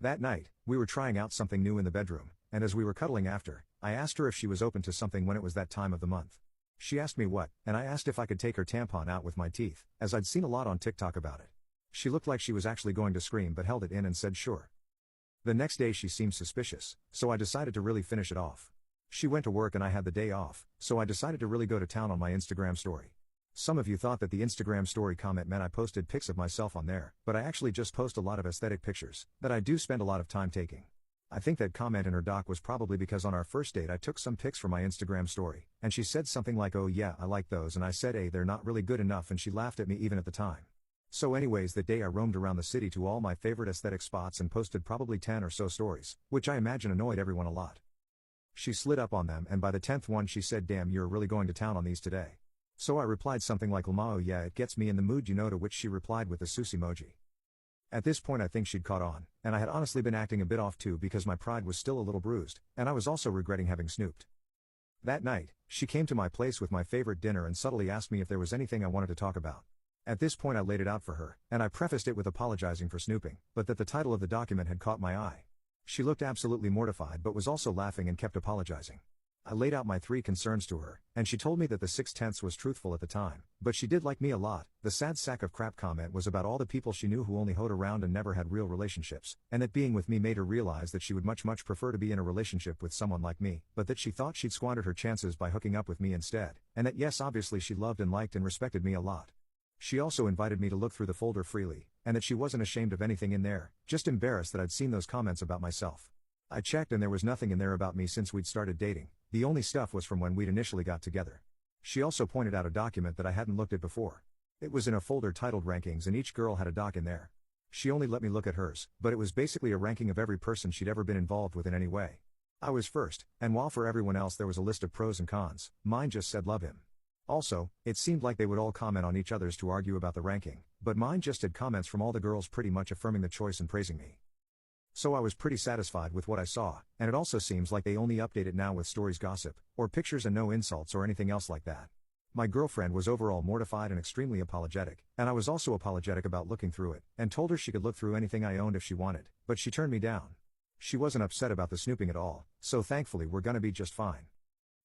That night, we were trying out something new in the bedroom, and as we were cuddling after, I asked her if she was open to something when it was that time of the month. She asked me what, and I asked if I could take her tampon out with my teeth, as I'd seen a lot on TikTok about it. She looked like she was actually going to scream but held it in and said sure. The next day she seemed suspicious, so I decided to really finish it off. She went to work and I had the day off, so I decided to really go to town on my Instagram story. Some of you thought that the Instagram story comment meant I posted pics of myself on there, but I actually just post a lot of aesthetic pictures, that I do spend a lot of time taking. I think that comment in her doc was probably because on our first date I took some pics for my Instagram story, and she said something like, "Oh yeah, I like those," and I said, "Hey, they're not really good enough," and she laughed at me even at the time. So anyways, that day I roamed around the city to all my favorite aesthetic spots and posted probably 10 or so stories, which I imagine annoyed everyone a lot. She slid up on them, and by the 10th one she said, "Damn, you're really going to town on these today." So I replied something like, "Lamao, yeah, it gets me in the mood, you know," to which she replied with the Susie emoji. At this point I think she'd caught on, and I had honestly been acting a bit off too because my pride was still a little bruised, and I was also regretting having snooped. That night, she came to my place with my favorite dinner and subtly asked me if there was anything I wanted to talk about. At this point I laid it out for her, and I prefaced it with apologizing for snooping, but that the title of the document had caught my eye. She looked absolutely mortified but was also laughing and kept apologizing. I laid out my 3 concerns to her, and she told me that the 6/10 was truthful at the time, but she did like me a lot. The sad sack of crap comment was about all the people she knew who only hoed around and never had real relationships, and that being with me made her realize that she would much prefer to be in a relationship with someone like me, but that she thought she'd squandered her chances by hooking up with me instead, and that yes, obviously she loved and liked and respected me a lot. She also invited me to look through the folder freely, and that she wasn't ashamed of anything in there, just embarrassed that I'd seen those comments about myself. I checked and there was nothing in there about me since we'd started dating. The only stuff was from when we'd initially got together. She also pointed out a document that I hadn't looked at before. It was in a folder titled Rankings and each girl had a doc in there. She only let me look at hers, but it was basically a ranking of every person she'd ever been involved with in any way. I was first, and while for everyone else there was a list of pros and cons, mine just said love him. Also, it seemed like they would all comment on each other's to argue about the ranking, but mine just had comments from all the girls pretty much affirming the choice and praising me. So I was pretty satisfied with what I saw, and it also seems like they only update it now with stories, gossip, or pictures and no insults or anything else like that. My girlfriend was overall mortified and extremely apologetic, and I was also apologetic about looking through it, and told her she could look through anything I owned if she wanted, but she turned me down. She wasn't upset about the snooping at all, so thankfully we're gonna be just fine.